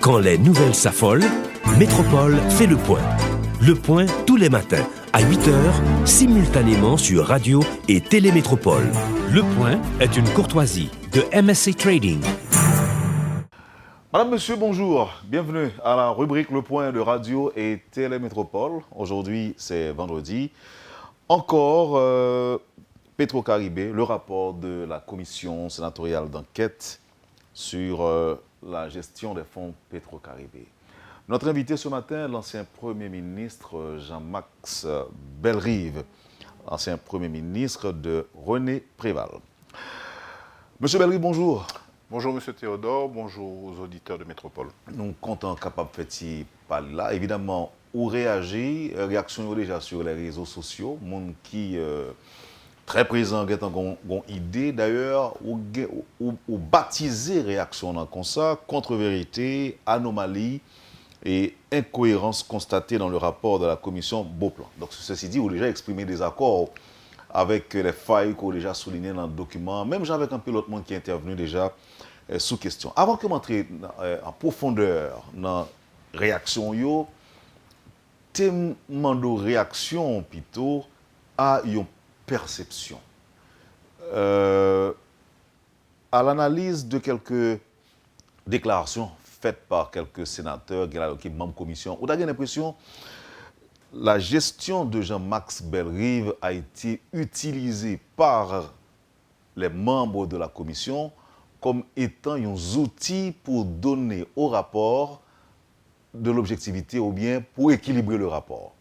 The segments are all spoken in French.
Quand les nouvelles s'affolent, Métropole fait le point. Le point tous les matins, à 8h, simultanément sur Radio et Télémétropole. Le point est une courtoisie de MSC Trading. Madame, monsieur, bonjour. Bienvenue à la rubrique Le Point de Radio et Télémétropole. Aujourd'hui, c'est vendredi. Encore Petro-Caribé, le rapport de la commission sénatoriale d'enquête sur la gestion des fonds Petro-Caribé. Notre invité ce matin, l'ancien Premier ministre Jean-Max Bellerive, ancien Premier ministre de René Préval. Monsieur Bellerive, bonjour. Bonjour Monsieur Théodore, bonjour aux auditeurs de Métropole. Nous sommes contents capables de faire parler là. Évidemment, où réagir, réaction déjà sur les réseaux sociaux, monde qui très présent, qui ont une idée d'ailleurs, ou baptiser réaction comme ça, contre-vérité, anomalie et incohérence constatée dans le rapport de la commission Beauplan. Donc ceci dit, vous avez déjà exprimé des accords avec les failles qu'on a déjà soulignées dans le document, même avec un peu l'autre monde qui est intervenu déjà sous question. Avant que m'entrer en profondeur dans la réaction, yo, demande réaction plutôt à une perception. À l'analyse de quelques déclarations faites par quelques sénateurs qui membres de commission, on a l'impression que la gestion de Jean-Max Bellerive a été utilisée par les membres de la commission comme étant un outil pour donner au rapport de l'objectivité ou bien pour équilibrer le rapport.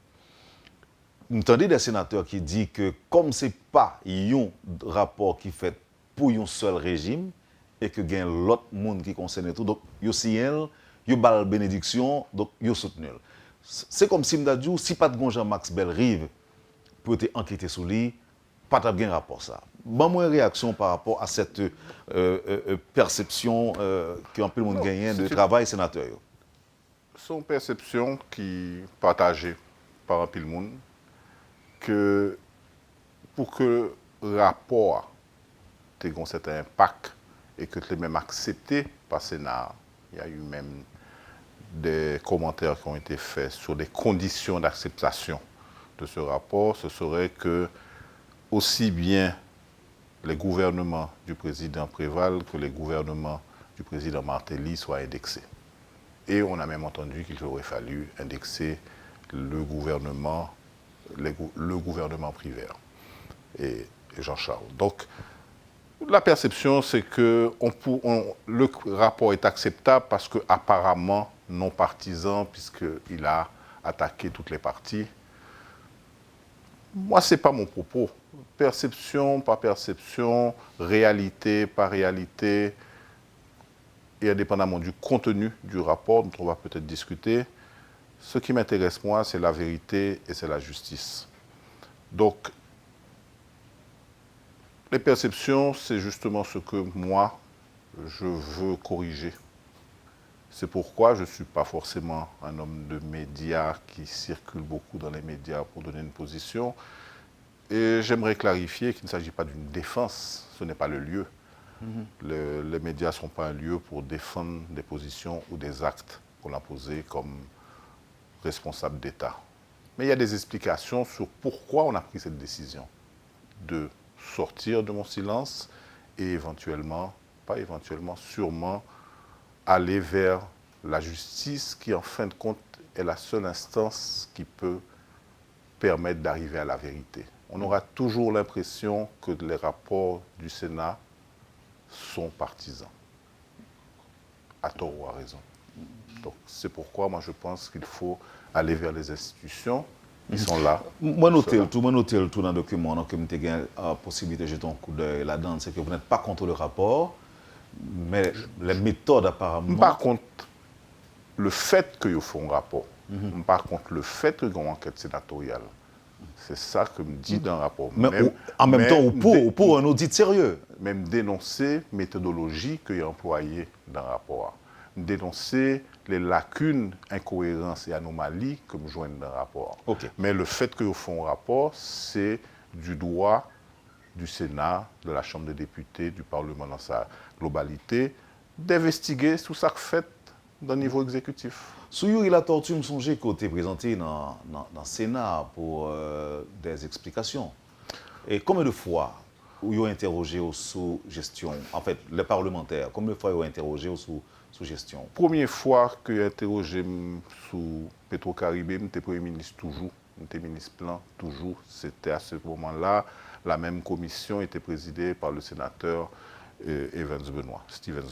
Vous entendez des sénateurs qui disent que comme ce n'est pas un rapport qui fait pour un seul régime et que il y a l'autre monde qui concerne tout, donc il y a une bénédiction, donc il y a soutenu. C'est comme si je dis, si pas de Jean-Max Bellerive pour être enquêté sur lui, pas de bien rapport ça. Bon, moi, réaction par rapport à cette perception qu'un peu le monde gagne de travail sénateur. C'est une perception qui est partagée par un peu le monde que pour que le rapport ait un certain impact et que tu même accepté par le Sénat, il y a eu même des commentaires qui ont été faits sur les conditions d'acceptation de ce rapport, ce serait que aussi bien les gouvernements du président Préval que les gouvernements du président Martelly soient indexés. Et on a même entendu qu'il aurait fallu indexer le gouvernement privé et Jean-Charles. Donc, la perception, c'est que le rapport est acceptable parce qu'apparemment non partisan, puisqu'il a attaqué toutes les parties. Moi, ce n'est pas mon propos. Perception par perception, réalité par réalité, et indépendamment du contenu du rapport, dont on va peut-être discuter, ce qui m'intéresse, moi, c'est la vérité et c'est la justice. Donc, les perceptions, c'est justement ce que moi, je veux corriger. C'est pourquoi je ne suis pas forcément un homme de médias qui circule beaucoup dans les médias pour donner une position. Et j'aimerais clarifier qu'il ne s'agit pas d'une défense, ce n'est pas le lieu. Les médias ne sont pas un lieu pour défendre des positions ou des actes qu'on a posés comme responsable d'État. Mais il y a des explications sur pourquoi on a pris cette décision de sortir de mon silence et éventuellement, pas éventuellement, sûrement aller vers la justice qui, en fin de compte, est la seule instance qui peut permettre d'arriver à la vérité. On aura toujours l'impression que les rapports du Sénat sont partisans, à tort ou à raison. Donc, c'est pourquoi moi je pense qu'il faut aller vers les institutions qui sont là. Moi, noter le tout dans le document, donc, que j'ai la possibilité de jeter un coup d'œil là-dedans, c'est que vous n'êtes pas contre le rapport, mais les méthodes apparemment. Par contre, le fait qu'il faut un rapport, par contre, le fait qu'il y ait une enquête sénatoriale, c'est ça que me dit dans le rapport. Mais en même temps, pour un audit sérieux. Même dénoncer la méthodologie qu'il y a employée dans le rapport. Dénoncer les lacunes, incohérences et anomalies que me joignent dans le rapport. Okay. Mais le fait qu'il faut un rapport, c'est du droit du Sénat, de la Chambre des députés, du Parlement dans sa globalité, d'investiguer tout ça que fait dans le niveau exécutif. Sous Yuri La Tortue, me songeait côté présenté dans le Sénat pour des explications. Et combien de fois vous avez interrogé sous gestion, en fait, les parlementaires, combien de fois vous avez interrogé sous gestion? Première fois que j'ai interrogé sous Petro-Caribé, j'étais Premier ministre toujours, j'étais ministre plan toujours. C'était à ce moment-là, la même commission était présidée par le sénateur Stevens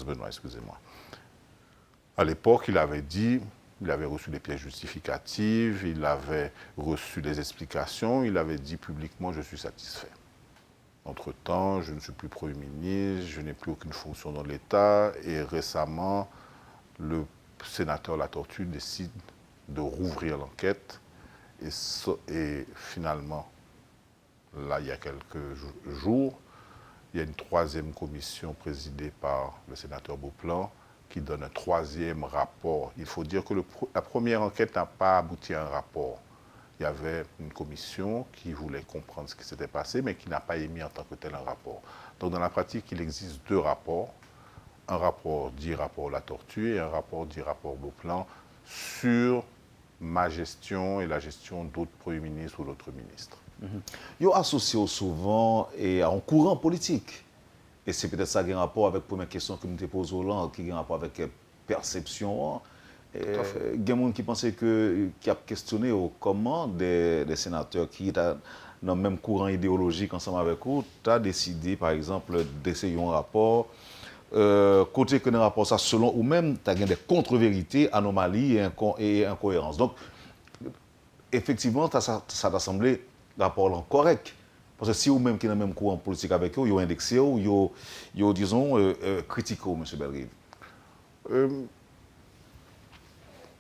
Benoît, excusez-moi. À l'époque, il avait dit, il avait reçu des pièces justificatives, il avait reçu des explications, il avait dit publiquement « je suis satisfait ». Entre-temps, je ne suis plus Premier ministre, je n'ai plus aucune fonction dans l'État et récemment, le sénateur La Tortue décide de rouvrir l'enquête et finalement, là, il y a quelques jours, il y a une troisième commission présidée par le sénateur Beauplan qui donne un troisième rapport. Il faut dire que la première enquête n'a pas abouti à un rapport. Il y avait une commission qui voulait comprendre ce qui s'était passé, mais qui n'a pas émis en tant que tel un rapport. Donc dans la pratique, il existe deux rapports. Un rapport dit rapport La Tortue et un rapport dit rapport Beauplan sur ma gestion et la gestion d'autres premiers ministres ou d'autres ministres. Ils associent souvent à un courant politique. Et c'est peut-être ça qui a un rapport avec la première question que je me pose au land, qui a un rapport avec la perception. Il y a des gens qui pensaient qui a questionné comment des sénateurs qui étaient dans le même courant idéologique ensemble avec eux, tu as décidé, par exemple, d'essayer un rapport. Côté que le rapport, ça, selon ou même, tu as des contre-vérités, anomalies et incohérences. Donc, effectivement, ça t'a semblé rapport correct. Parce que si vous-même qui est dans le même courant politique avec eux, vous avez indexé, vous avez, disons, critiqué, M. Belrive.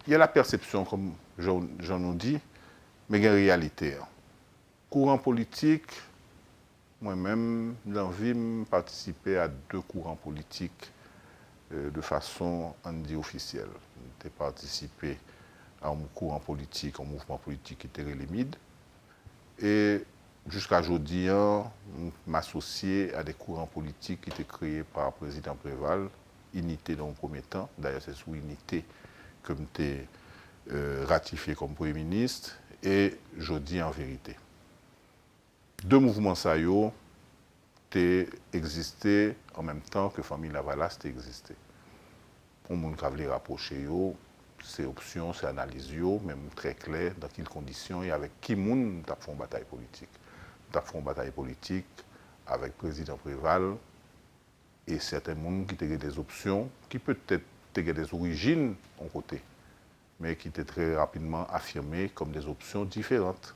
Il y a la perception, comme j'en ai dit, mais il y a une réalité. Courant politique, moi-même, j'ai envie de participer à deux courants politiques de façon, on dit, officielle. J'ai participé à un courant politique, un mouvement politique qui était limite. Et jusqu'à aujourd'hui, m'associer à des courants politiques qui étaient créés par le président Préval, Unité dans le premier temps. D'ailleurs, c'est sous Unité que j'étais ratifié comme Premier ministre. Et je dis en vérité. Deux mouvements ça existé en même temps que famille Lavalas existé. Pour les gens qui veulent rapprocher, c'est option, c'est analyse, même très clair, dans quelles conditions et avec qui moun t'a fait une bataille politique. T'a fait une bataille politique avec le président Préval et certains gens qui ont des options qui peut-être ont des origines en côté, mais qui étaient très rapidement affirmées comme des options différentes.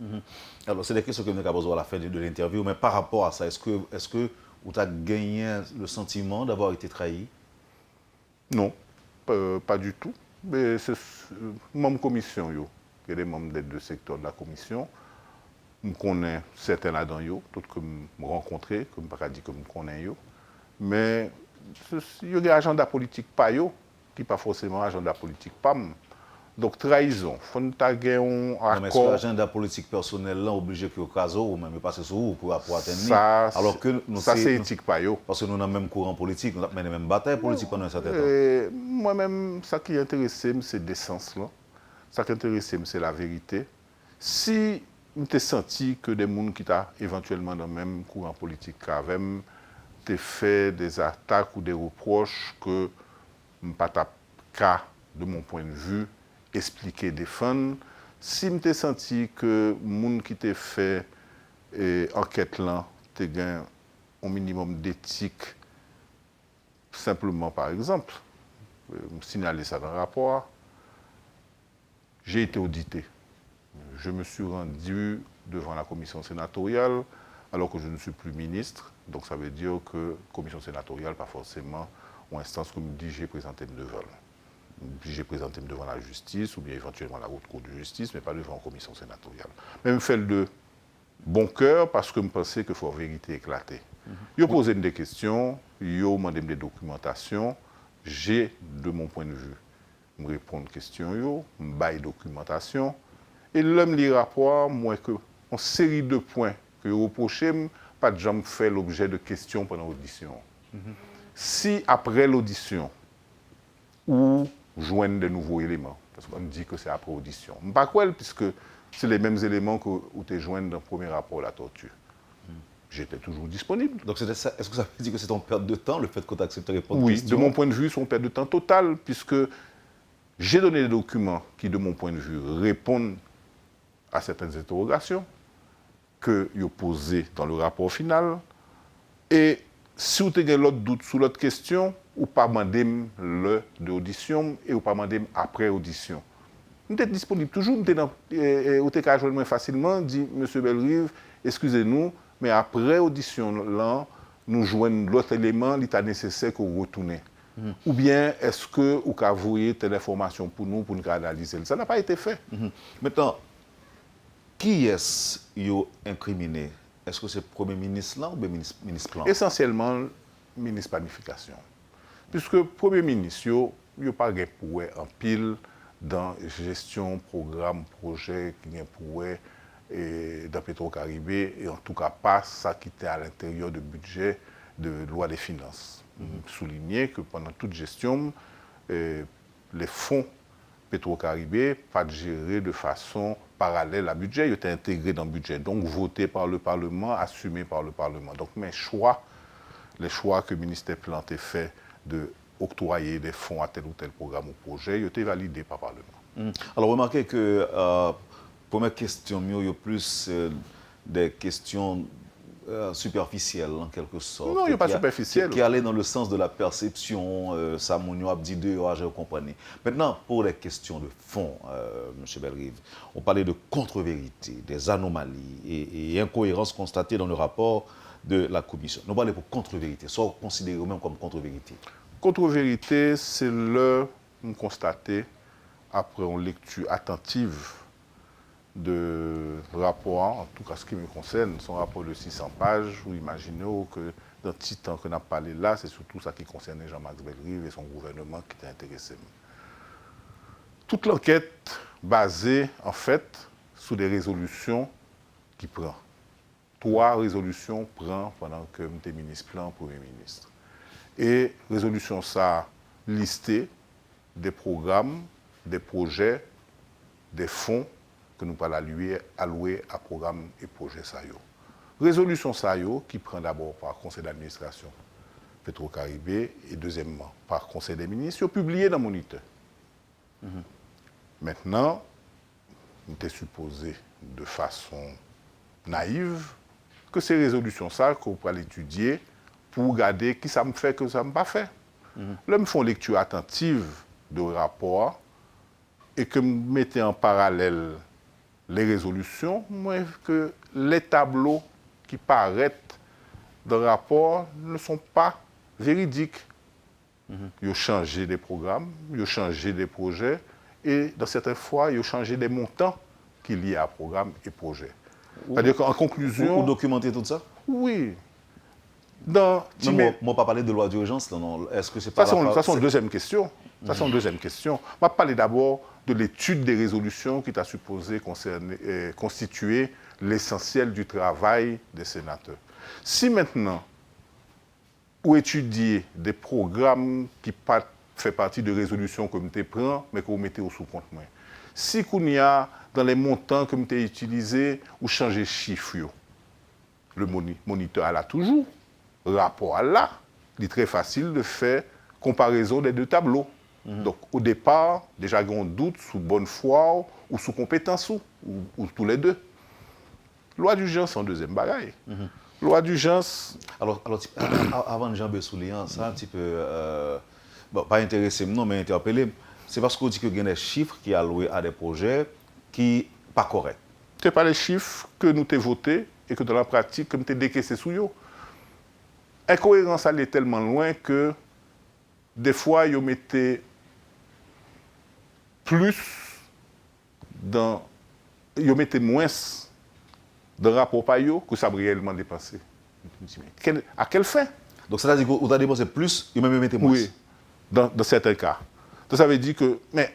Alors, c'est des questions que nous avons posées à la fin de l'interview, mais par rapport à ça, est-ce que vous avez gagné le sentiment d'avoir été trahi? Non, pas du tout. Mais c'est membre commission, il y a des membres des deux secteurs de la commission. Je connais certains là-dedans, d'autres que je rencontré, que je ne peux pas dire que je connais. Mais il y a des agendas politiques pas qui pas forcément agenda politique pas. Donc trahison, faut nous taguer un accord. Mais est-ce que l'agenda politique personnel là obligé que au cas où même passer sur vous pour atteindre ça, alors que nous ça c'est éthique pas parce que nous avons le même courant politique, nous avons la même bataille politique pendant un certain temps. Moi-même, ça qui intéressait, c'est l'essence là. Ça qui intéressait, c'est la vérité. Si tu senti que des gens qui étaient éventuellement dans le même courant politique qu'avec t'ont fait des attaques ou des reproches que pas ta cas de mon point de vue expliquer, défendre. Si je senti que les gens qui t'ont fait enquête là, t'ont gagné un minimum d'éthique, simplement par exemple, signaler ça dans le rapport, j'ai été audité. Je me suis rendu devant la commission sénatoriale alors que je ne suis plus ministre. Donc ça veut dire que la commission sénatoriale, pas forcément une instance comme dit j'ai présenté devant. J'ai présenté devant la justice ou bien éventuellement la haute cour de justice, mais pas devant la commission sénatoriale. Mais je fais de bon cœur parce que je pensais qu'il faut la vérité éclater. Je posé des questions, je demandé des documentations, j'ai, de mon point de vue, me répondre aux questions, me bailler documentation, et l'homme lit rapport, moi que une série de points que je reprochais, pas de jamais fait l'objet de questions pendant l'audition. Si après l'audition, ou joindre de nouveaux éléments. Parce qu'on dit que c'est après audition. Je ne sais pas quoi, puisque c'est les mêmes éléments que où tu joindre dans le premier rapport la torture. J'étais toujours disponible. Donc, est-ce que ça veut dire que c'est ton perte de temps, le fait que tu acceptes de répondre aux Oui, questions? de mon point de vue, c'est une perte de temps totale, puisque j'ai donné des documents qui, de mon point de vue, répondent à certaines interrogations que vous posées dans le rapport final. Et si vous avez l'autre doute sur l'autre question, ou pas demander le d'audition et ou pas demander après audition. Vous êtes disponible toujours, vous êtes qu'à joindre facilement, dit M. Belrive, excusez-nous, mais après audition, là, nous joignons l'autre élément, il est nécessaire que vous retournez. Ou bien, est-ce que vous avez envoyé telle information pour nous analyser? Ça n'a pas été fait. Maintenant, qui est-ce qui a incriminé? Est-ce que c'est le Premier ministre là ou le ministre Plan? Essentiellement, le ministre Planification. Puisque le Premier ministre, il n'y a pas de pouvoir en pile dans la gestion, programme, projet, qui est pouvoir dans Petro-Caribé, et en tout cas pas ça qui était à l'intérieur du budget de loi des finances. Souligner que pendant toute gestion, les fonds Petro-Caribé pas gérés de façon parallèle à budget, ils étaient intégrés dans le budget, donc votés par le Parlement, assumés par le Parlement. Donc les choix que le ministère Planté fait de octroyer des fonds à tel ou tel programme ou projet, ils ont été validés par le Parlement. Alors, remarquez que première question, il y a plus des questions superficielles, en quelque sorte. Non, il n'y a pas superficiel. Qui allaient dans le sens de la perception, ça, mon abdi de, je comprends. Maintenant, pour les questions de fond, M. Belrive, on parlait de contre-vérité, des anomalies et incohérences constatées dans le rapport de la commission. Nous parlons pour contre-vérité, soit considéré même comme contre-vérité. Contre-vérité, c'est le constaté après une lecture attentive de rapport, en tout cas ce qui me concerne, son rapport de 600 pages, où imaginez que dans le petit temps qu'on a parlé là, c'est surtout ça qui concernait Jean-Max Belrive et son gouvernement qui était intéressé. Toute l'enquête basée, en fait, sur des résolutions qui prend. 3 résolutions prend pendant que j'étais ministre Plan, Premier ministre. Et résolution ça listé des programmes, des projets, des fonds que nous allons allouer à programmes et projets SAYO. Résolution SAYO qui prend d'abord par conseil d'administration Petro-Caribé et deuxièmement par conseil des ministres, publié dans Moniteur. Maintenant, nous était supposé de façon naïve que ces résolutions ça qu'on pourra l'étudier pour regarder qui ça me fait que ça ne me pas fait. Là, me font lecture attentive de rapport et que me mettez en parallèle les résolutions, moi que les tableaux qui paraissent dans le rapport ne sont pas véridiques. Ils ont changé des programmes, ils ont changé des projets et dans certaines fois, ils ont changé des montants qui liés à programme et projet. C'est-à-dire qu'en conclusion... Vous documentez tout ça? Oui. Moi, pas parler de loi d'urgence, non. Est-ce que c'est pas... Ça, c'est une deuxième question. Ça, c'est une deuxième question. On va parler d'abord de l'étude des résolutions qui t'a supposé constituer l'essentiel du travail des sénateurs. Si maintenant, vous étudiez des programmes qui font partie de résolutions que vous prenez, mais que vous mettez au sous-compte, si il y a dans les montants que vous avez utilisés, vous changez chiffre, le moniteur a là toujours, rapport à là, il est très facile de faire comparaison des deux tableaux. Donc, au départ, déjà, il y a un doute sous bonne foi ou sous compétence ou tous les deux. Loi d'urgence en deuxième bagaille. Loi d'urgence... Alors, avant Jean Bessoulian, ça un petit peu... bon, pas intéressé, non, mais interpellé. C'est parce qu'on dit qu'il y a des chiffres qui sont alloués à des projets qui ne sont pas corrects. Ce n'est pas les chiffres que nous avons votés et que dans la pratique, que nous avons décaissés sous eux. Incohérence allait tellement loin que des fois, ils mettaient plus dans... Ils mettaient moins dans le rapport Payot que ça a réellement dépensé. À quelle fin? Donc, ça veut dire qu'on a dépensé plus, ils même mettaient moins. Oui, dans certains cas. Donc, ça veut dire que... Mais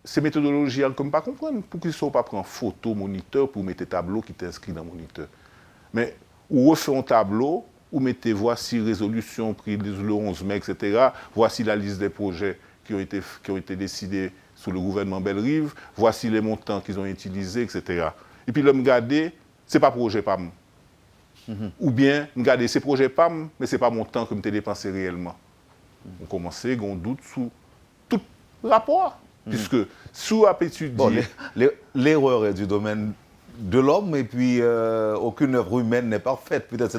ces méthodologies, elles ne peuvent pas comprendre. Pour qu'ils ne soient pas prendre photo, moniteur, pour mettre tableau qui est inscrit dans le moniteur. Mais, ou refait un tableau, ou mettez voici résolution prise le 11 mai, etc. Voici la liste des projets qui ont été décidés sous le gouvernement Bellerive, voici les montants qu'ils ont utilisés, etc. Et puis, là, me garder, ce n'est pas projet PAM. Ou bien, me garder, c'est projet PAM, mais ce n'est pas mon temps que je dépensé réellement. On commence à avoir un doute sur tout rapport. Puisque, sous appétit Bon, l'erreur est du domaine de l'homme, et puis aucune œuvre humaine n'est parfaite. Peut-être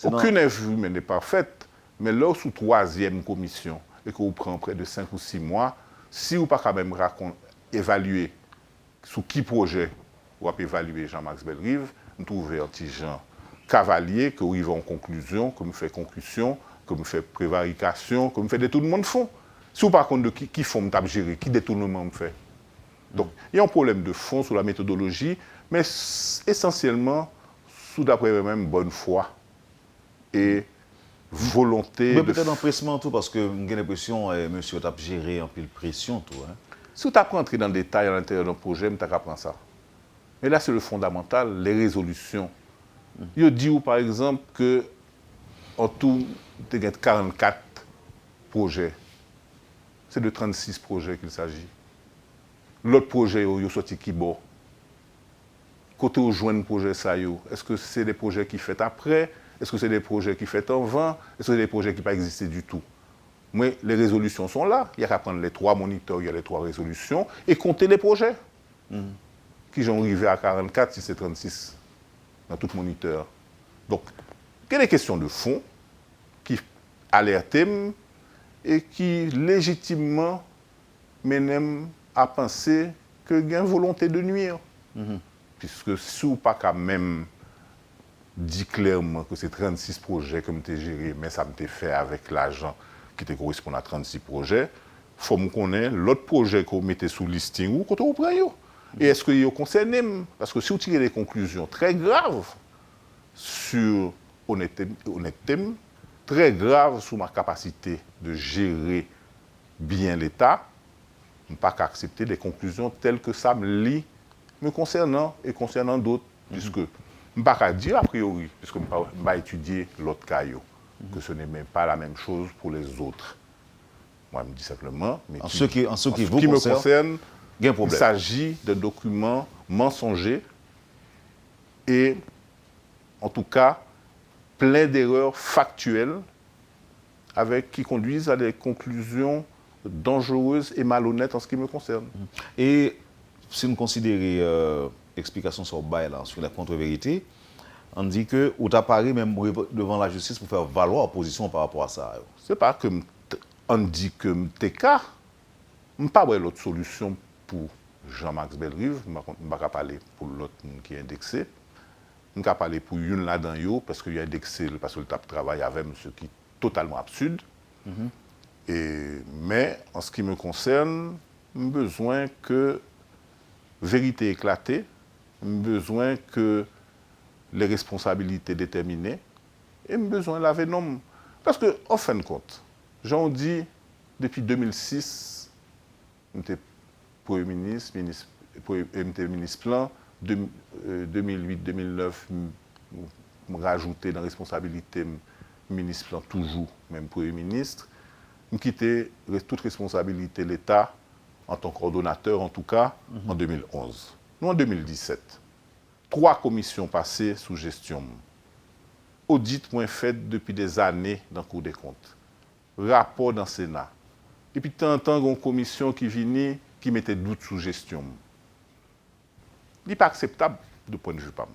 aucune œuvre humaine n'est parfaite, mais là, sous troisième commission, et que vous prenez près de 5 ou 6 mois, si vous pas quand même évaluer sous qui projet vous avez évalué Jean-Max Bellerive, nous trouvons un petit Jean cavalier, que vous arrivez en conclusion, que vous faites conclusion, que vous faites prévarication, que vous faites tout le monde fond. Si vous par contre de qui font me gérer, qui détournement me fait. Donc, il y a un problème de fond sur la méthodologie, mais essentiellement, sous d'après même bonne foi et volonté. Mais peut-être empressement tout, parce que j'ai l'impression que monsieur a géré un peu de pression tout. Hein. Si tu apprends à entrer dans le détail à l'intérieur d'un projet, tu apprends ça. Mais là, c'est le fondamental, les résolutions. Je dis, par exemple, que en tout, tu as 44 projets. C'est de 36 projets qu'il s'agit. L'autre projet, il est sorti qui bon. Côté où joindre le projet, ça, est-ce que c'est des projets qui fait après? Est-ce que c'est des projets qui fait avant? Est-ce que c'est des projets qui n'ont pas existé du tout? Mais les résolutions sont là. Il y a qu'à prendre les 3 moniteurs, il y a les 3 résolutions, et compter les projets. Qui sont arrivés à 44 si c'est 36 dans tout moniteur. Donc, il y a des questions de fond qui alertent et qui légitimement mènent à penser qu'il y a une volonté de nuire. Puisque si vous pas quand même dit clairement que c'est 36 projets que je géré, mais ça m'a fait avec l'argent qui correspond à 36 projets, il faut me connaître l'autre projet qu'on mettait sous listing ou quand on prend. Et est-ce qu'il est concerné? Parce que si vous tirez des conclusions très graves sur honnêteté, très graves sur ma capacité de gérer bien l'État, je ne peux pas accepter des conclusions telles que ça me lie me concernant et concernant d'autres, puisque je ne peux pas dire a priori, puisque je ne peux pas étudier l'autre cas, que ce n'est même pas la même chose pour les autres. Moi, je me dis simplement, mais en ce qui me concerne, il s'agit de documents mensongers et, en tout cas, plein d'erreurs factuelles qui conduisent à des conclusions dangereuses et malhonnêtes en ce qui me concerne. Et si nous considérons l'explication sur bail sur la contre-vérité, on dit que vous apparaît même devant la justice pour faire valoir opposition par rapport à ça. Ce n'est pas que on dit que t'es cas, je n'ai pas l'autre solution pour Jean-Max Bellerive, je ne vais pas parler pour l'autre qui est indexé. Je ne vais pas parler pour une là-dedans, parce qu'il y a indexé, parce que le travail avec ce qui est totalement absurde. Mais en ce qui me concerne, j'ai besoin que vérité éclatée, j'ai besoin que les responsabilités déterminées, et j'ai besoin de la vénom. Parce que, en fin de compte, j'en dis, depuis 2006, j'étais Premier ministre, ministre plan, 2008-2009, je rajoutais dans la responsabilité ministre plan toujours, même Premier ministre. Je quittais toute responsabilité de l'État en tant que coordonnateur, en tout cas, en 2011. Nous, en 2017, 3 commissions passées sous gestion. Audit point fait depuis des années dans le Cour des comptes. Rapport dans le Sénat. Et puis, tant une commission qui vient, qui mettait doute sous gestion. Il n'est pas acceptable, de point de vue PAM,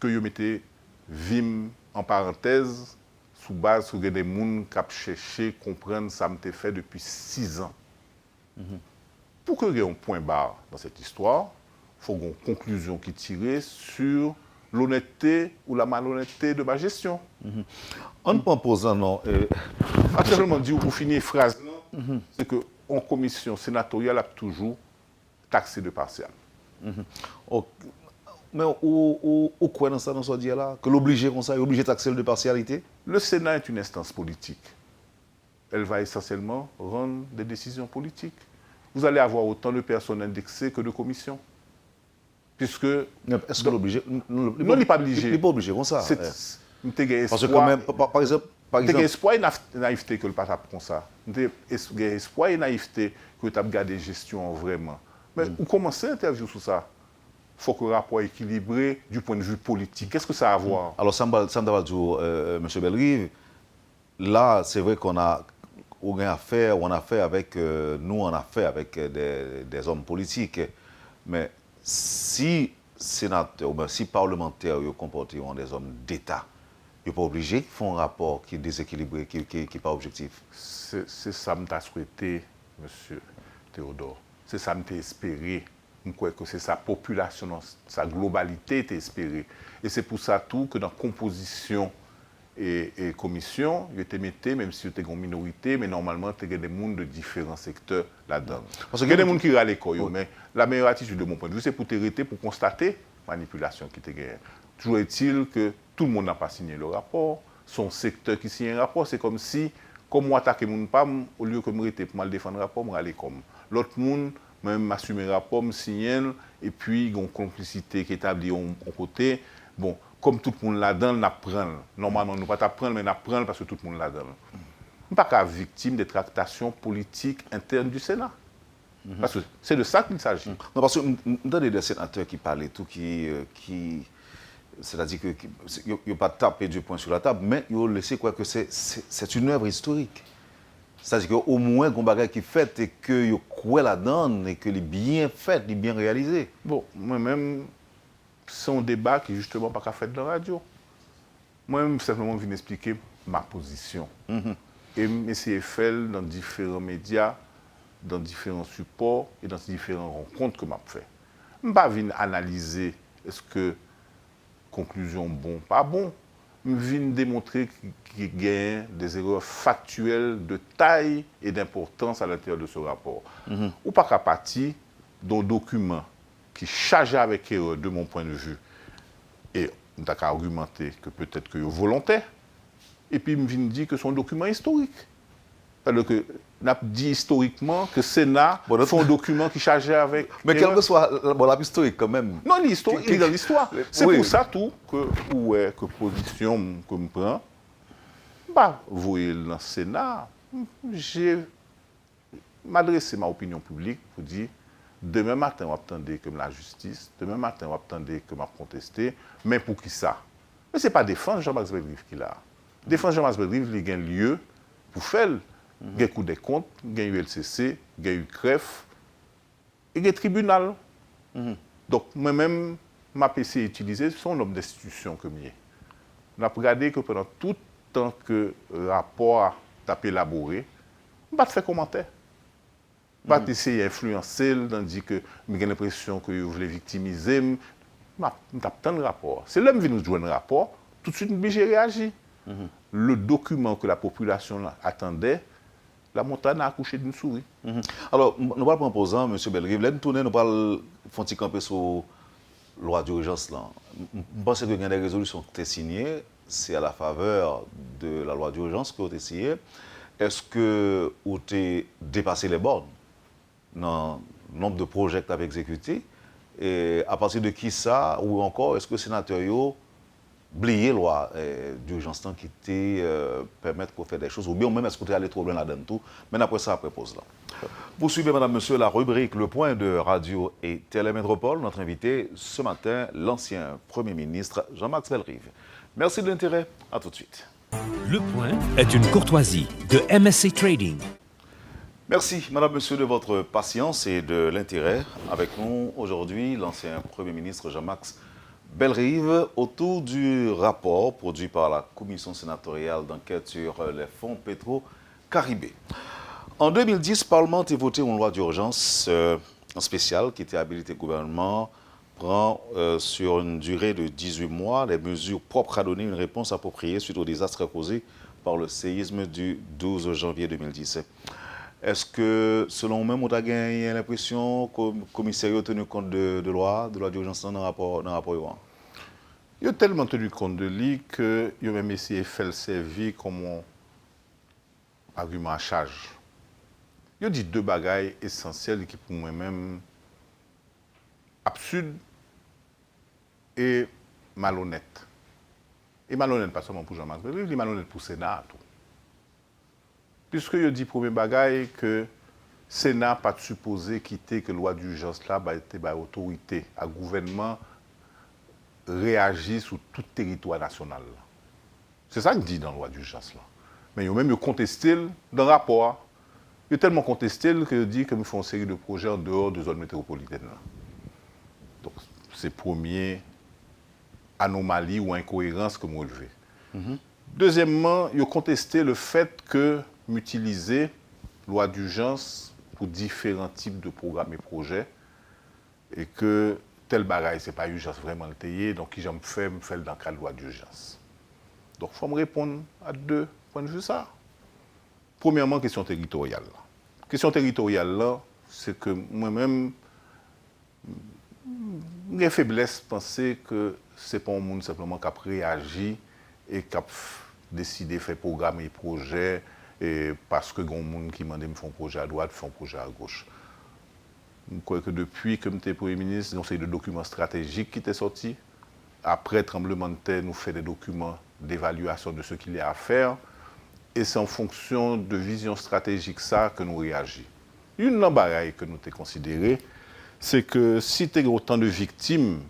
que vous mettez VIM en parenthèse, sous base sur des gens qui ont cherché à comprendre ça m'a fait depuis 6 ans. Pour qu'il y ait un point barre dans cette histoire, il faut une conclusion qui tire sur l'honnêteté ou la malhonnêteté de ma gestion. On ne peut pas non. Actuellement, dit pour finir la phrase, c'est qu'en commission sénatoriale a toujours taxé de partial. Mais où quoi dans ça, dans ce dire-là? Que l'obligé comme ça, obligé de taxer de partialité? Le Sénat est une instance politique. Elle va essentiellement rendre des décisions politiques. Vous allez avoir autant de personnes indexées que de commissions. Puisque... Est-ce que l'obligé... Non, il n'est pas obligé. Il n'est pas obligé comme ça. Parce que même, par exemple, Par exemple, exemple, espoir et naïveté que le pas comme ça. Espoir et naïveté que tu as gardé gestion vraiment. Mais où commencer l'interview sur ça? Il faut que le rapport équilibré du point de vue politique. Qu'est-ce que ça a à voir? alors ça me va dire, M. Belrive, là, c'est vrai qu'on a affaire avec, nous, on a affaire avec des hommes politiques. Mais si sénateurs, si parlementaires, ils comportent des hommes d'État, ils ne sont pas obligés de faire un rapport qui est déséquilibré, qui n'est pas objectif. C'est ça que je souhaité, M. Théodore. C'est ça que je espéré. Je crois que c'est sa population, sa globalité est espérée. Et c'est pour ça tout que dans la composition et commission, il était mis, même si c'était une minorité, mais normalement, il y a des gens de différents secteurs là-dedans. Parce qu'il y a des gens qui râlent l'école, mais la meilleure attitude de mon point de vue, c'est pour t'arrêter, pour constater la manipulation qui était gagnée. Toujours est-il que tout le monde n'a pas signé le rapport, son secteur qui signe un rapport, c'est comme si, comme moi attaquer mon pam, au lieu que je m'arrêter pour mal défendre le rapport, je aller comme. L'autre monde, même assumer le rapport, me signe, et puis il y a une complicité qui est établie en côté. Bon, comme tout le monde là-dedans, on apprend. Normalement, nous ne pas apprendre, mais on apprend parce que tout le monde là-dedans. On n'est pas qu'à victime des tractations politiques internes du Sénat. Parce que c'est de ça qu'il s'agit. Non, parce que nous avons des sénateurs qui parlent et tout, c'est-à-dire qu'ils n'ont pas tapé du poing sur la table, mais ils ont laissé quoi que c'est une œuvre historique. C'est-à-dire qu'au moins, il y a un bagage qui est fait et qu'ils croient là-dedans et que les bien fait, les bien réalisé. Bon, moi-même, c'est un débat qui justement pas qu'à faire dans la radio. Moi-même, simplement, je viens expliquer ma position. Et essayer de faire dans différents médias, dans différents supports et dans différentes rencontres que je fais. Je ne vais pas analyser est-ce que conclusion bon, pas bon. Je viens démontrer qu'il y a des erreurs factuelles de taille et d'importance à l'intérieur de ce rapport. Ou pas qu'à partir d'un document qui charge avec erreur de mon point de vue. Et on a qu'à argumenter que peut-être que c'est volontaire. Et puis, je viens dire que c'est un document historique. Alors que, on a dit historiquement que le Sénat fait un document qui chargeait avec. Mais quel que soit la historique quand même. Non, l'histoire, il est dans l'histoire. C'est pour ça tout que position que je prends. Bah, vous voyez dans le Sénat, j'ai m'adressé à ma opinion publique pour dire demain matin, on va attendre que la justice, demain matin, on va attendre que je contester, mais pour qui ça? Mais ce n'est pas défendre Jean-Max Belrive qui l'a. Défendre Jean-Max Belrive, il y a un lieu pour faire. Il y a coup des comptes, il y a eu LCC, il y a eu CREF, il y a un tribunal. Donc, moi-même, ma PC utilisée, c'est un homme d'institution que je suis. On a regardé que pendant tout le temps que le rapport a été élaboré, on ne va pas faire commentaire. On va essayer d'influencer, on dit que j'ai l'impression que vous voulez victimiser. On va attendre le rapport. C'est l'homme qui nous joue un rapport, tout de suite, j'ai réagi. Le document que la population attendait, la montagne a accouché d'une souris. Alors, nous allons proposer, M. Belrive, là, nous tournons, nous allons faire camper sur la loi d'urgence. Je pense qu'il y a des résolutions qui ont été signées, c'est à la faveur de la loi d'urgence qui ont été signées. Est-ce que vous avez dépassé les bornes dans le nombre de projets que vous avez exécutés? Et à partir de qui ça, ou encore, est-ce que le sénateur a oublié la loi d'urgence qui permettent de faire des choses, ou bien même est-ce que vous allé trop loin là-dedans tout? Mais après ça, après pause là. Poursuivez, madame, monsieur, la rubrique Le Point de Radio et Télémétropole. Notre invité ce matin, l'ancien Premier ministre Jean-Max Belrive. Merci de l'intérêt. À tout de suite. Le Point est une courtoisie de MSC Trading. Merci, madame, monsieur, de votre patience et de l'intérêt. Avec nous aujourd'hui, l'ancien Premier ministre Jean-Max Belrive, autour du rapport produit par la Commission sénatoriale d'enquête sur les fonds pétro-caribés. En 2010, le Parlement a voté une loi d'urgence spéciale qui était habilité au gouvernement prend sur une durée de 18 mois les mesures propres à donner une réponse appropriée suite au désastre causé par le séisme du 12 janvier 2010. Est-ce que, selon vous-même, vous avez l'impression que le commissaire a tenu compte de loi d'urgence dans le rapport? Il a tellement tenu compte de lui qu'il a même essayé de faire le servir comme un argument à charge. Il a dit deux bagailles essentielles qui, pour moi-même, absurdes et malhonnêtes. Et malhonnête pas seulement pour Jean-Marc Bellerive, il est malhonnête pour le Sénat. Tout. Puisque il dit premier bagaille que le Sénat pas supposé quitter que la loi d'urgence là été autorité, à gouvernement réagit sur tout territoire national. C'est ça qu'il dit dans la loi d'urgence là. Mais il a même contesté dans le rapport. Il a tellement contesté qu'il dit qu'il faut une série de projets en dehors de zone métropolitaine. Là. Donc, c'est la première anomalie ou incohérence que moi relevé. Deuxièmement, il a contesté le fait que m'utiliser la loi d'urgence pour différents types de programmes et projets et que tel bagaille, ce n'est pas urgence vraiment le tailler, donc qui j'en fais, me fait dans le cadre de la loi d'urgence. Donc, il faut me répondre à deux points de vue ça. Premièrement, question territoriale. Question territoriale, là, c'est que moi-même, j'ai faiblesse de penser que ce n'est pas un monde simplement qui a réagi et qui a décidé de faire programme et projet et parce que il y a un monde qui m'a demandé de faire un projet à droite, faire un projet à gauche. Je crois que depuis que j'étais Premier ministre, il y a une série de documents stratégiques qui étaient sortis. Après le tremblement de terre, nous faisons des documents d'évaluation de ce qu'il y a à faire. Et c'est en fonction de vision stratégique ça que nous réagissons. Une bagaille que nous avons considéré, c'est que si tu as autant de victimes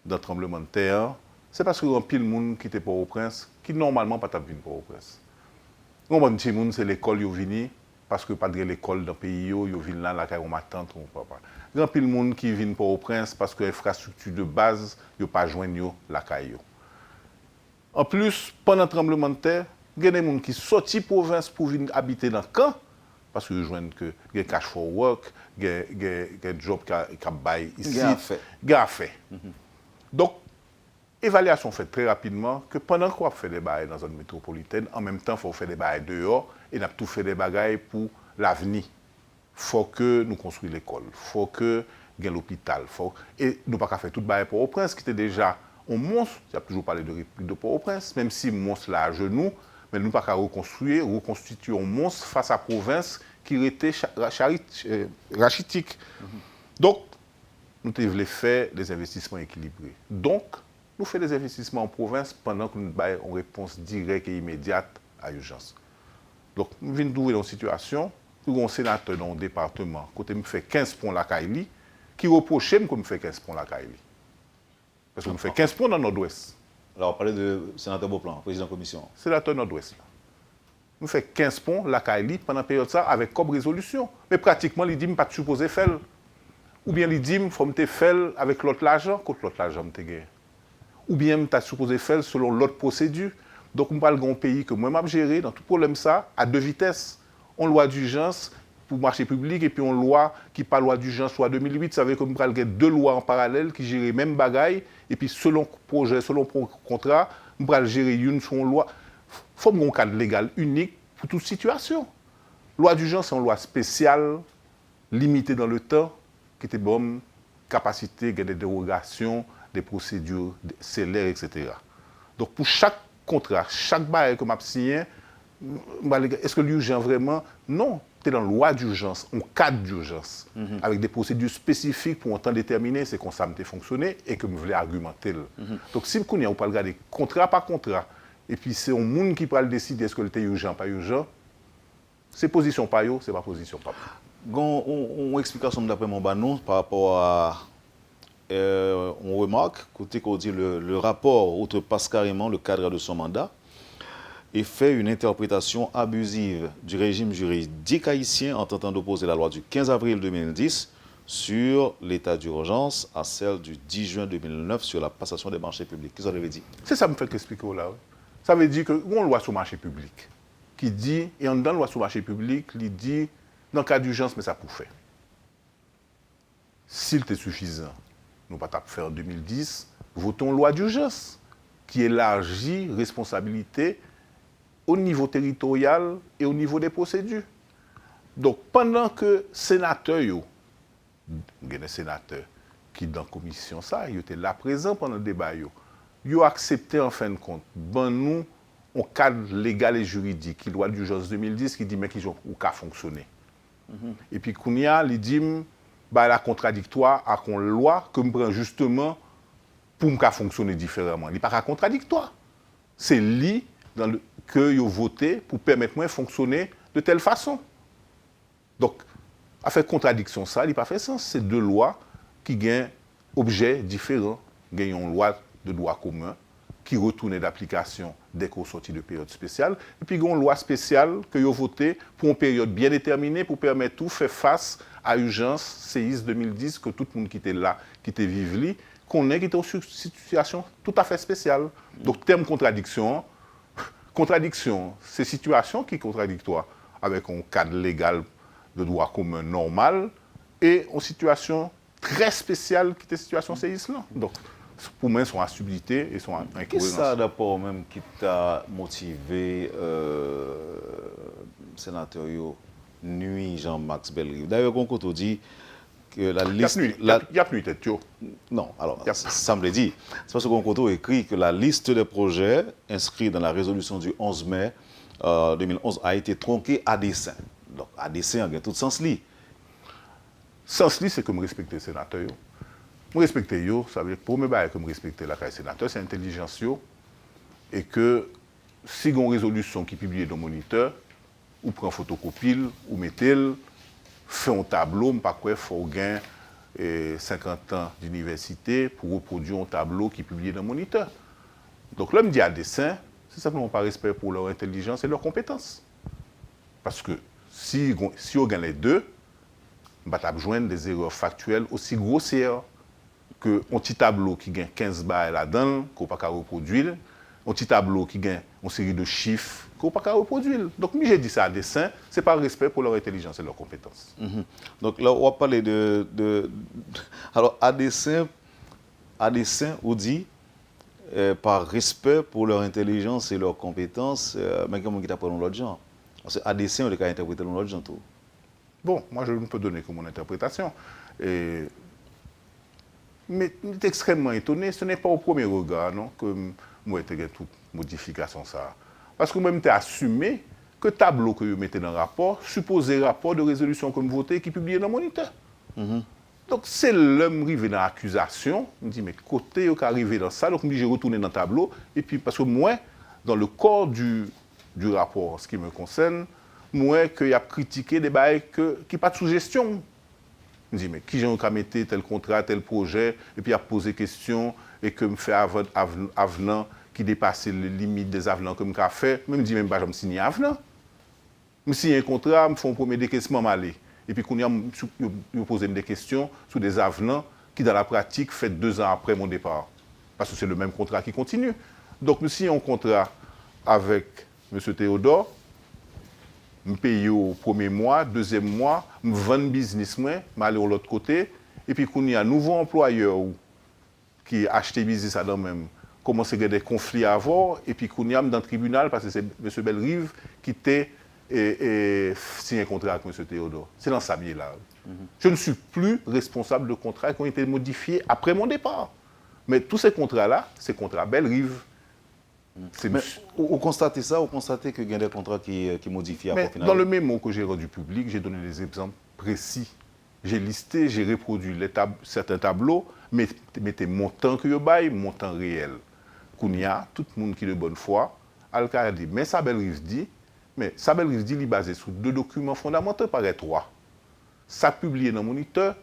d'un tremblement de terre, c'est parce qu'il y a un pile de monde qui était Port-au-Prince, qui normalement pas venir Port-au-Prince. Un bon petit monde, c'est l'école qui est venue, parce que pas de l'école dans le pays, ils viennent là, là, où ma tante ou papa. Il y a un pile de monde qui vient Port-au-Prince parce que l'infrastructure de base, ils n'ont pas joint la caillou. En plus, pendant le tremblement de terre, il y a des gens qui sortent de la province pour venir habiter dans le camp, parce qu'ils joignent que il y a cash for work, il y a un job qui a bail ici, il y a fait. Donc, évaluation faite très rapidement que pendant qu'on fait des bails dans une zone métropolitaine, en même temps, il faut faire des bails dehors et on a tout fait des bagailles pour l'avenir. Il faut que nous construisons l'école, il faut que nous ayons l'hôpital. Et nous ne pouvons pas faire tout le bail pour Port-au-Prince, qui était déjà un monstre. Il y a toujours parlé de République de Port-au-Prince, même si le monstre là à genoux. Mais nous ne pouvons pas reconstituer un monstre face à la province qui était rachitique. Donc, nous devons faire des investissements équilibrés. Donc, nous faisons des investissements en province pendant que nous avons une réponse directe et immédiate à l'urgence. Donc, nous venons de trouver une situation où un sénateur dans un département, quand il me fait 15 ponts la Kaili, qui reprochait que je me fais 15 ponts la Kaili. Parce que je me fais 15 ponts dans le nord-ouest. Alors, on parlait de sénateur Beauplan, président de la commission. Sénateur nord-ouest. Nous faisons 15 ponts, la Kaili, pendant la période ça, avec comme résolution. Mais pratiquement, il dit que je ne suis pas supposé faire. Ou bien, il dit qu'il faut me faire avec l'autre l'argent, contre l'autre l'argent, je gagné. Ou bien, je suis supposé faire selon l'autre procédure. Donc, je parle d'un pays que moi, je gère dans tout problème ça, à deux vitesses. On loi d'urgence pour le marché public et puis on loi qui pas loi d'urgence soit 2008, ça veut dire que nous avons deux lois en parallèle qui gèrent même bagaille et puis selon projet, selon contrat, nous allons gérer une sur une loi. Il faut un cadre légal unique pour toute situation. Loi d'urgence, c'est une loi spéciale, limitée dans le temps, qui était bonne capacité, des dérogations, des procédures célères, etc. Donc pour chaque contrat, chaque bail que je signé, est-ce que l'urgence vraiment? Non. Tu es dans la loi d'urgence, en cadre d'urgence, avec des procédures spécifiques pour un temps déterminé, c'est comme ça que fonctionné et que je voulais argumenter. Donc si vous ne pouvez pas regarder contrat par contrat, et puis c'est un monde qui peut décider est-ce que c'est urgent ou pas urgent, c'est position pas yo, c'est pas position pas. Une explication d'après mon banon par rapport à on remarque, côté qu'on dit le rapport outrepasse carrément le cadre de son mandat et fait une interprétation abusive du régime juridique haïtien en tentant d'opposer la loi du 15 avril 2010 sur l'état d'urgence à celle du 10 juin 2009 sur la passation des marchés publics. Qu'est-ce que ça veut dire? C'est ça que me fait expliquer là. Oui. Ça veut dire qu'il y a une loi sur le marché public qui dit, et en dans la loi sur le marché public, il dit, dans le cas d'urgence, mais ça peut faire. S'il était suffisant, nous ne pouvons pas faire en 2010, votons loi d'urgence qui élargit responsabilité au niveau territorial et au niveau des procédures. Donc, pendant que sénateurs, il y a des sénateurs qui, dans la commission, ils étaient là présents pendant le débat, ils ont accepté en fin de compte, nous, un cadre légal et juridique, qui loi d'urgence 2010, qui dit mais qu'ils ont qu'à fonctionner. Et puis, Kounia, il dit, la contradictoire à une loi que me prend justement pour me fonctionner différemment. Il n'est pas contradictoire. c'est lui que vous votez pour permettre moi de fonctionner de telle façon. Donc, à faire contradiction, ça, il n'a pas fait sens. C'est deux lois qui ont objets différents. Il y a une loi de droit commun qui retourne d'application dès qu'on sortit de période spéciale. Et puis, il y a une loi spéciale que vous votez pour une période bien déterminée pour permettre tout faire face à l'urgence séisme 2010 que tout le monde qui était là, qui était vivant, qu'on est qui était en situation tout à fait spéciale. Donc, terme contradiction, c'est situation qui est contradictoire avec un cadre légal de droit commun normal et une situation très spéciale qui était situation séisme. Donc, pour moi, ils sont insubtilité et sont incohérents. Qu'est-ce que ça d'abord même qui t'a motivé, sénateur Nuit Jean-Max Bellerive? D'ailleurs, on dit que la liste... Il n'y a plus de tête. Non, alors, ça me l'a dit. C'est parce qu'on a écrit que la liste des projets inscrits dans la résolution du 11 mai 2011 a été tronquée à dessein. Donc, à dessein, il y a tout sens li. Sens li, c'est que je respecte les sénateurs. Je respecte les sénateurs, ça veut dire que pour me battre, que je respecte la sénateur, c'est l'intelligence. Et que si il y a une résolution qui est publiée dans le moniteur, ou prend photocopie, ou mettez-le, fait un tableau, je ne sais pas quoi, il faut gagner 50 ans d'université pour reproduire un tableau qui est publié dans le moniteur. Donc là, je me dis à dessein, c'est simplement par respect pour leur intelligence et leurs compétences. Parce que si on gagne les deux, on va joindre des erreurs factuelles aussi grossières qu'un petit tableau qui gagne 15 barres là-dedans, qu'on ne peut pas reproduire, un petit tableau qui gagne une série de chiffres qu'on ne peut pas reproduire. Donc, moi, j'ai dit ça à dessein, c'est par respect pour leur intelligence et leurs compétences. Donc là, on va parler Alors, à dessein, on dit, par respect pour leur intelligence et leurs compétences, mais comment qui t'a pris l'autre genre? Parce qu'à dessein, on a interprété l'autre genre tout. Bon, moi, je ne peux donner que mon interprétation. Mais c'est extrêmement étonné, ce n'est pas au premier regard non, que moi, j'ai toute modification ça. Parce que moi, j'ai assumé que le tableau que vous mettez dans le rapport, supposé rapport de résolution que vous votez qui est publié dans le moniteur. Donc, c'est l'homme arrivé dans l'accusation. Je me dis, mais côté, il est arrivé dans ça. Donc, j'ai retourné dans le tableau. Et puis, parce que moi, dans le corps du rapport, ce qui me concerne, moi, qu'il a critiqué des bails qui n'ont pas de sous-gestion. Je me dis, mais qui j'ai qu'à mettre tel contrat, tel projet, et puis à poser question, et que me fait avenant qui dépasse les limites des avenants que me fait. Je me dis, même pas, je me signe avenant. Je me signe un contrat, je me fais un premier décaissement malé. Et puis, quand je me pose des questions sur des avenants qui, dans la pratique, fait 2 ans après mon départ. Parce que c'est le même contrat qui continue. Donc, je signe un contrat avec M. Théodore. Je paye au premier mois, deuxième mois, je vends le business, je aller de l'autre côté. Et puis, quand il y a un nouveau employeur qui a acheté le business à même, commence à avoir des conflits à avoir. Et puis, quand il y a dans le tribunal, parce que c'est M. Bellerive qui était signé un contrat avec M. Théodore. C'est dans ça là. Je ne suis plus responsable de contrats qui ont été modifiés après mon départ. Mais tous ces contrats-là, c'est contrats Bellerive. Mais vous constatez ça, vous constatez qu'il y a des contrats qui modifient après final. Dans le mémo que j'ai rendu public, j'ai donné des exemples précis. J'ai listé, j'ai reproduit certains tableaux, mais mettez montant que je baille, montant réel. Kounia, tout le monde qui est de bonne foi, a dit, mais ça Bellerive dit, il est basé sur 2 documents fondamentaux, par 3. Ça publié dans le moniteur,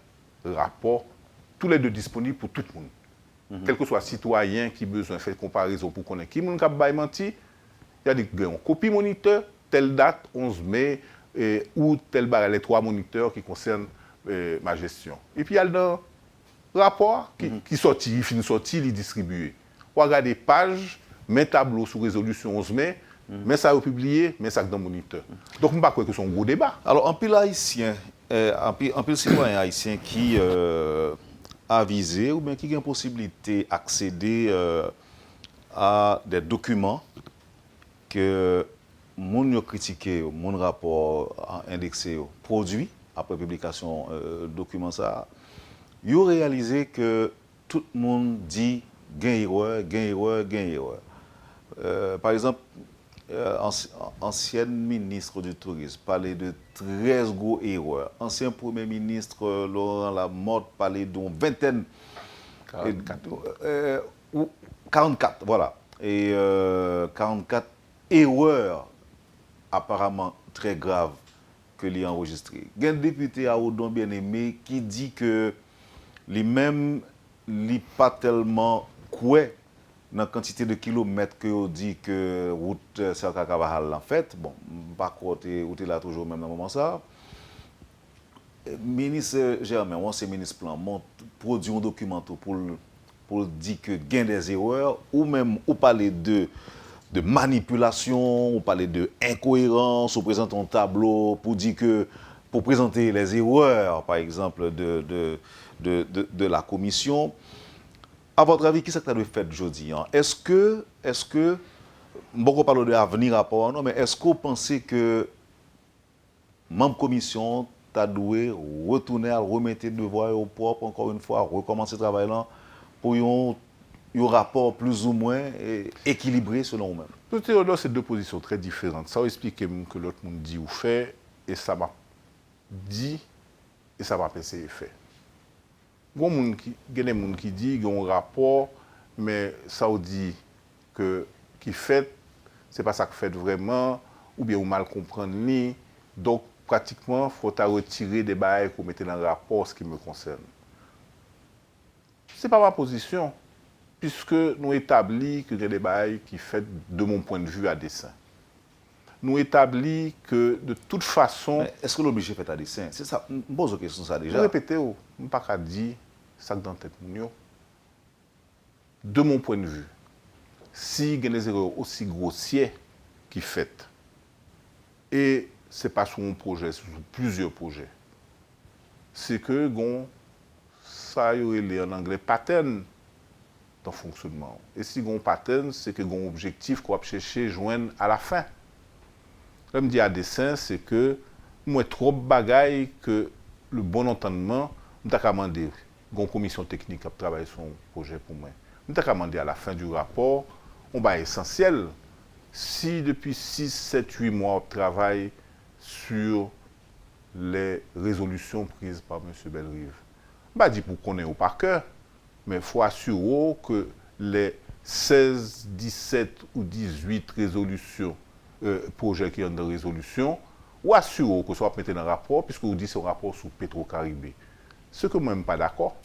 rapport, tous les 2 disponibles pour tout le monde. Quel que soit citoyen qui a besoin de faire comparaison pour connaître qui est menti, il y a des copie moniteur, telle date, 11 mai, ou tel barre, les 3 moniteurs qui concernent ma gestion. Et puis il y a le rapport qui sortit, il finit sorti, il est distribué. On regarde des pages, mes tableaux sous résolution 11 mai, mais ça a publié, mais ça dans le moniteur. Donc je ne sais pas que c'est un gros débat. Alors, un pile haïtien, un pile citoyen haïtien qui avisé ou bien qui a une possibilité d'accéder à des documents que moun yo critiqué, mon rapport indexé produit après publication document ça, yo réalisé que tout le monde dit gain erreur. Par exemple, ancienne ministre du Tourisme parlait de 13 gros erreurs. Ancien Premier ministre Laurent Lamotte parlait d'une vingtaine. 44. Ou 44, voilà. et 44 erreurs apparemment très graves que l'y a enregistrées. Il y a un député à Odon bien-aimé qui dit que lui-même, il n'est pas tellement quoi dans la quantité de kilomètres que on dit que route Serka Cavajal en fait. Bon, par contre, où est là toujours même dans le moment ça. Ministre Germain, c'est ministre plan, produit un document pour dire que gain des erreurs, ou même ou parler de manipulation, ou parler de incohérence, ou présenter un tableau pour dire que, pour présenter les erreurs, par exemple, de la commission. À votre avis, qui est-ce que tu as fait aujourd'hui? Est-ce que, beaucoup parle de l'avenir rapport, non, mais est-ce que vous pensez que membre commission tu dû retourner à remettre le devoir au propre, encore une fois, recommencer le travail là, pour un rapport plus ou moins équilibré selon vous-même? Pour Théodore, c'est deux positions très différentes. Ça explique que l'autre monde dit ou fait, et ça m'a dit, et ça m'a pensé et fait. Il y a des gens qui disent qu'il y a un rapport, mais ça dit que qui fait, c'est pas ça que fait vraiment, ou bien ou mal comprendre ni. Donc, pratiquement, il faut retirer des bails pour mettre dans le rapport ce qui me concerne. Ce n'est pas ma position, puisque nous établissons que j'ai des bails qui fait, de mon point de vue, à dessein. Nous établissons que, de toute façon... Est-ce que l'obligé fait à dessein? C'est ça, je me pose la question ça déjà. Je répète, je ne peux pas dire ça dans la tête. De mon point de vue, si il y a des erreurs aussi grossières qui sont faites, et ce n'est pas sur un projet, c'est sur plusieurs projets, c'est que ça y aurait en anglais pattern dans le fonctionnement. Et si on pattern, c'est que un objectif qu'on va chercher joindre à la fin. Là, je me dis à dessein, c'est que moi trop bagaille que le bon entendement, je vais demander une commission technique qui travaille sur un projet pour moi. Je vais demander à la fin du rapport, on va essentiel. Si depuis 6, 7, 8 mois, on travaille sur les résolutions prises par M. Bellerive, je ne dis pas pour qu'on ait au par cœur, mais il faut assurer que les 16, 17 ou 18 résolutions, projets qui ont de résolution, ou assurer que ce soit mis dans le rapport, puisque vous dites que c'est un rapport sur Petro-Caribé. Ce que moi, je ne suis pas d'accord,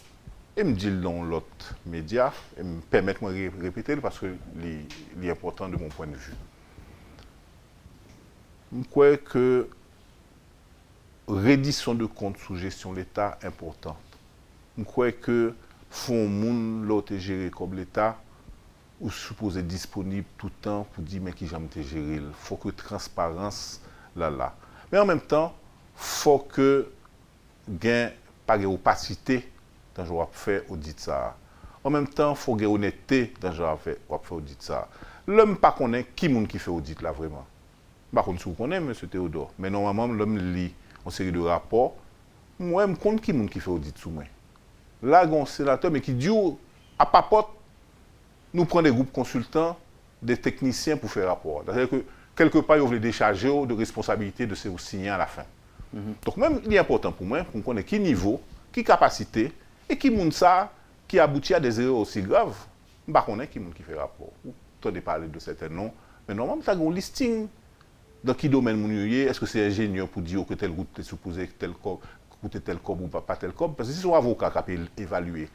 et me dit dans l'autre média, et me permettre de répéter parce que c'est important de mon point de vue. Je crois que reddition de comptes sous gestion de l'État est importante. Je crois que fonds moun l'autre géré comme l'État ou supposé disponible tout le temps pour dire mais qui j'aime te gérer. Il faut que transparence là. Mais en même temps, il faut que gain pas de opacité dans le jour fait audit ça. En même temps, il faut que honnêteté dans le jour fait audit ça. L'homme pas connaît qui moun qui fait audit là vraiment. Par contre, si vous connaissez M. Théodore, mais normalement l'homme lit une série de rapports. Moi, je compte qui moun qui fait audit sous moi. Là, il y a un sénateur mais qui dit à papote, nous prenons des groupes consultants, des techniciens pour faire rapport. C'est-à-dire que quelque part, ils veulent décharger de responsabilité de ces signants à la fin. Donc même, il est important pour moi, pour connaître qui niveau, qui capacité, et qui moun ça, qui aboutit à des erreurs aussi graves. Je ne sais pas qui moun qui fait rapport. Tu as parlé de certains noms, mais normalement, tu as un listing. Dans quel domaine moun yoye, est-ce que c'est ingénieur pour dire que telle route est supposée coûter tel cob ou pas tel cob? Parce que si c'est un avocat qui peut évaluer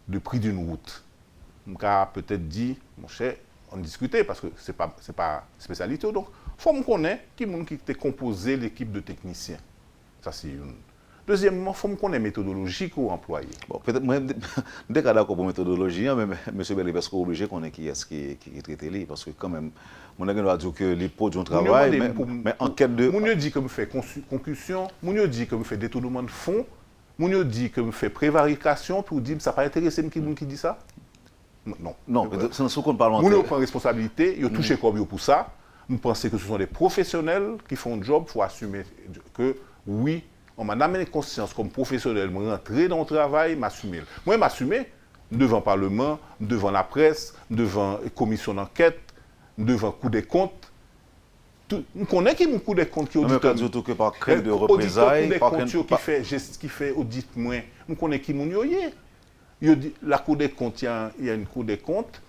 le prix d'une route, on peut peut-être dire, mon cher, on discutait parce que ce n'est pas spécialité. Donc, il faut me connaître qui a composé l'équipe de techniciens. Ça, c'est une. Deuxièmement, il faut me connaître la méthodologie qu'on emploie. Bon, peut-être, moi, dès qu'on est d'accord pour la méthodologie, mais M. Bellerive, est-ce qu'on est obligé qu'on ait qui traite les? Parce que quand même, mon ami va dire que les produits du travail, mais en quête de... Mounio dit que me fait concussion, Mounio dit que me fait détournement de fonds, Mounio dit que me fait prévarication, pour dire que ça n'a pas intéressé qui dit ça? Non. Non, c'est ce qu'on parle en Mounio prend responsabilité, il a touché comme pour ça. Nous pensons que ce sont des professionnels qui font le job, il faut assumer que oui, on m'a amené conscience comme professionnel, je rentrer dans le travail, m'assumer. Moi, m'assumer devant le Parlement, devant la presse, devant la commission d'enquête, devant le coup des comptes. On connaît qui est mon coup des comptes qui audite. Surtout que par crainte de représailles, par crainte qui fait audit moins. On connaît qui mon yoye. La Cour des comptes, il y a une Cour des comptes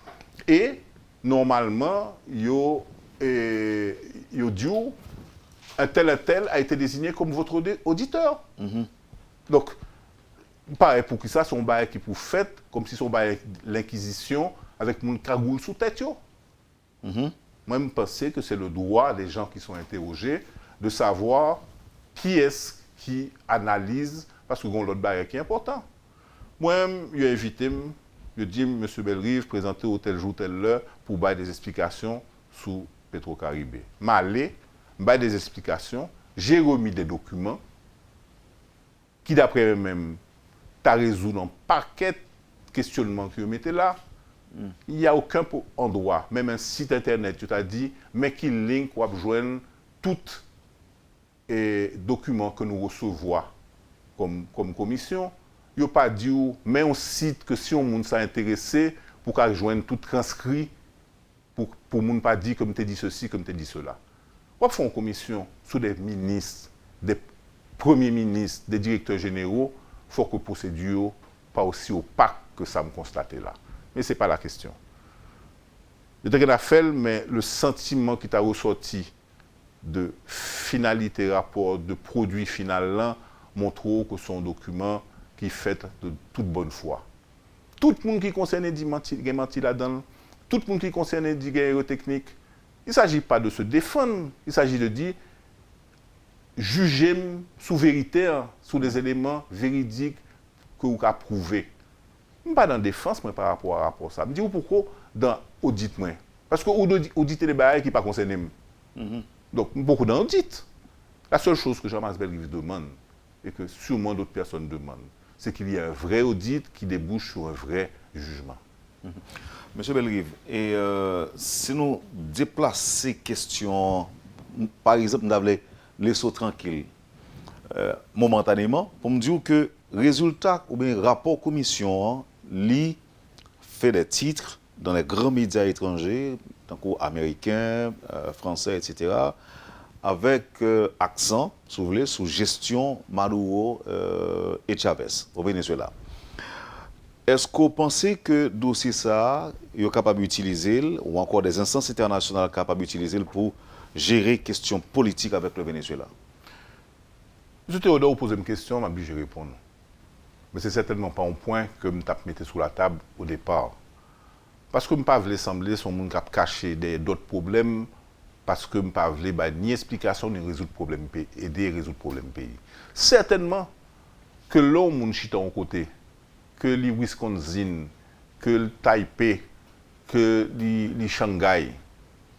et normalement, yo dit un tel a été désigné comme votre auditeur. Donc, pareil pour qui ça, son bail qui pour fait, comme si son bail l'inquisition avec mon cagoule sous tête. Moi, je pense que c'est le droit des gens qui sont interrogés de savoir qui est-ce qui analyse, parce que l'autre bail qui est important. Moi, j'ai invité, je dis, M. Belrive, présenter au tel jour, telle heure, pour bailler des explications sur Petro-Caribé. Je suis allé, bailler des explications, j'ai remis des documents qui, d'après eux-mêmes, t'as résolu un paquet de questionnements que vous mettez là. Il n'y a aucun endroit, même un site internet, tu t'as dit, mais qui link ou joindre tous les documents que nous recevons comme commission. Il n'y a pas dit, mais un site que si on s'est intéressé, pour qu'on joigne tout transcrit, pour ne pas dire comme tu dit ceci, comme tu dit cela. On fait une commission sur des ministres, des premiers ministres, des directeurs généraux, il faut que la procédure pas aussi opaque que ça me constate là. Mais ce n'est pas la question. Je t'ai fait, mais le sentiment qui t'a ressorti de finalité rapport, de produit final là, montre que son document qui est fait de toute bonne foi. Tout le monde qui concerne dit menti là-dedans, tout le monde qui concerne dit guerre technique. Il ne s'agit pas de se défendre, il s'agit de dire juger sous vérité, sous des éléments véridiques que vous avez prouvés. Je ne suis pas dans la défense par rapport à ça. Je me dis pourquoi dans l'audit. Parce que auditer les barrières qui ne sont pas concernés. Donc, beaucoup dans l'audit. La seule chose que Jean-Marc Belrive demande, et que sûrement d'autres personnes demandent, c'est qu'il y ait un vrai audit qui débouche sur un vrai jugement. Monsieur Belrive, et si nous déplaçons ces questions, par exemple, nous avons laissé tranquille momentanément, pour me dire que résultat ou bien rapport commission, lui fait des titres dans les grands médias étrangers, tant américains, français, etc., avec accent, si vous voulez, sous gestion Maduro et Chavez au Venezuela. Est-ce que vous pensez que dossier ça, il est capable d'utiliser, ou encore des instances internationales capables d'utiliser pour gérer questions politiques avec le Venezuela? M. Théodore, vous posez une question, je vais répondre. Mais ce n'est certainement pas un point que je mettais sur la table au départ. Parce que je ne veux pas sembler son monde qui a caché d'autres problèmes, parce que je ne veux pas ni explication, ni résoudre problème aider à résoudre problème pays. Certainement que l'homme qui chita en côté, que le Wisconsin, que le Taipei, que le Shanghai,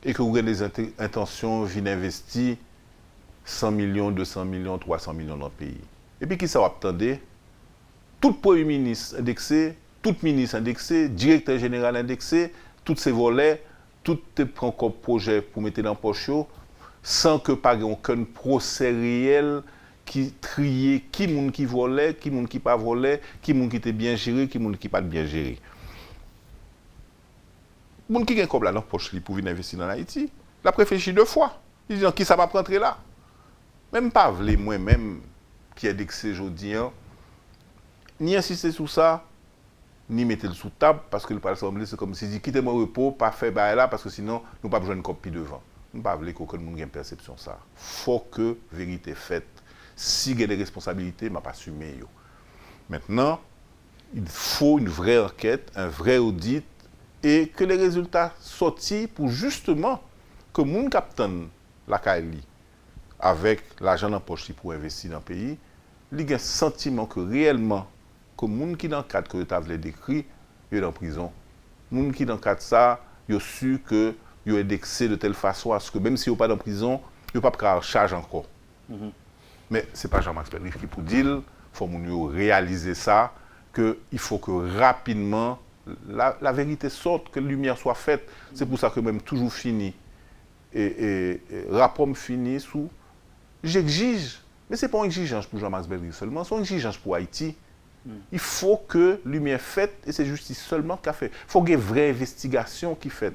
et que vous avez des intentions de investir 100 millions, 200 millions, 300 millions dans le pays. Et puis qui ça va attendre? Tout premier ministre indexé, tout ministre indexé, directeur général indexé, tous ces volets, tout prend comme projet pour mettre dans le poche, sans que pas aucun procès réel qui trie qui moun qui volait, qui moun qui pas volait, qui moun qui était bien géré, qui moun qui pas bien géré. Moun qui gagne comme là dans poche pour venir investir dans Haïti, la réfléchi 2 fois. Il dit qui ça va rentrer là. Même pas vle moi-même qui indexé aujourd'hui, ni insister sur ça, ni mettre le sous table parce que le Parlement c'est comme si dit quittez mon repos, pas faire bail là parce que sinon nous pas besoin de copie devant. Nous pas vle qu'aucun monde ait une perception ça. Faut que vérité faite. Si il y a des responsabilités, je ne vais pas assumer. Maintenant, il faut une vraie enquête, un vrai audit, et que les résultats sortent pour justement que mon capitaine, la Kaili, avec l'argent dans la poche pour investir dans le pays, il y a un sentiment que réellement, que les gens qui dans le cadre que tu avais décrit, ils sont en prison. Les gens qui dans le cadre de ça, ils ont su que ils ont indexé de telle façon à ce que même s'ils ne sont pas en prison, ils ne peuvent pas prendre charge encore. Mais ce n'est pas Jean-Marc Belrive qui peut dire, il faut réaliser ça, qu'il faut que rapidement la vérité sorte, que la lumière soit faite. C'est pour ça que même toujours fini. Et rapport me finit sous. J'exige, mais ce n'est pas une exigence pour Jean-Marc Belrive seulement, c'est une exigence pour Haïti. Il faut que la lumière faite, et c'est justice seulement qui a fait. Il faut qu'il y ait une vraie investigation qui fait.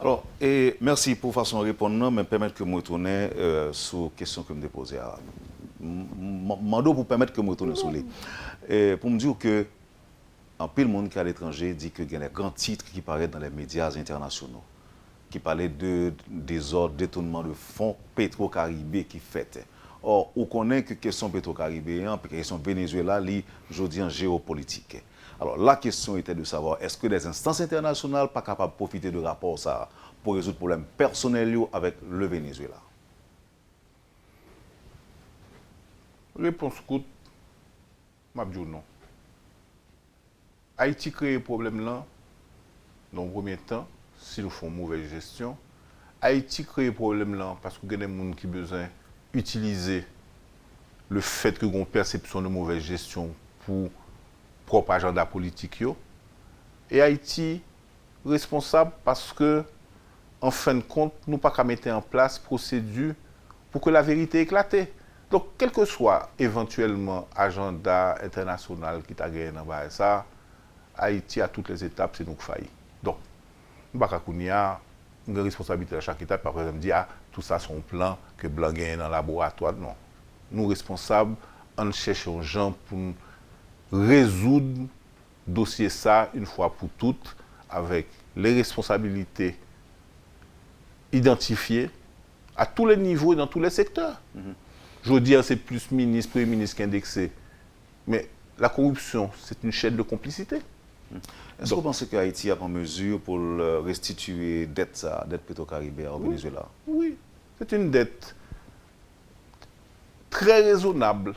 Alors, et merci pour façon de répondre, mais permettre que je me retourne sur la question que je me posée. Mando pour permettre que je me retourne sur les. Pour me dire que en pile monde qui à l'étranger dit que il y a des grands titres qui paraissent dans les médias internationaux, qui parlaient de désordre, détournement de fonds pétro-caribés qui fait. Or, on connaît que question pétro-caribéen, puis question Venezuela, je dis en géopolitique. Alors, la question était de savoir, est-ce que les instances internationales ne sont pas capables de profiter de rapport ça pour résoudre le problème personnel avec le Venezuela? Réponse courte, je dis non. Haïti crée le problème là, dans le premier temps, si nous faisons mauvaise gestion. Haïti crée le problème là parce qu'il y a des gens qui ont besoin d'utiliser le fait que nous avons une perception de mauvaise gestion pour propre agenda politique. Et Haïti responsable parce que, en fin de compte, nous n'avons pas mettre en place procédure pour que la vérité éclate. Donc, quel que soit éventuellement agenda international qui t'a gagné dans ça, Haïti à toutes les étapes, c'est nous qui faillit. Donc, nous avons une responsabilité à chaque étape. Par exemple, dire tout ça, son plan que blanc gagne dans le laboratoire. Non. Nous, responsables, on cherche des gens pour résoudre le dossier ça une fois pour toutes avec les responsabilités identifiées à tous les niveaux et dans tous les secteurs. Je veux dire, c'est plus ministre, premier ministre qu'indexé. Mais la corruption, c'est une chaîne de complicité. Est-ce que vous pensez qu'Haïti a en mesure pour restituer dette pétro-caribéenne au Venezuela? Oui, c'est une dette très raisonnable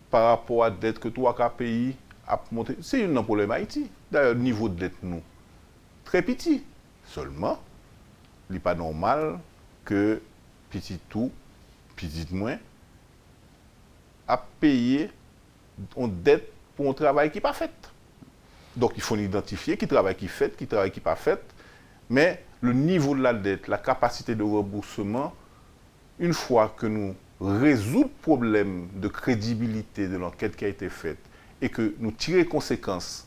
par rapport à la dette que trois pays ont monté. C'est un problème Haïti. D'ailleurs, le niveau de dette, nous, très petit. Seulement, il n'est pas normal que petit tout, petit moins, a payé une dette pour un travail qui n'est pas fait. Donc, il faut identifier qui travaille qui fait, qui travaille qui n'est pas fait. Mais le niveau de la dette, la capacité de remboursement, une fois que nous résoudons le problème de crédibilité de l'enquête qui a été faite et que nous tirons les conséquences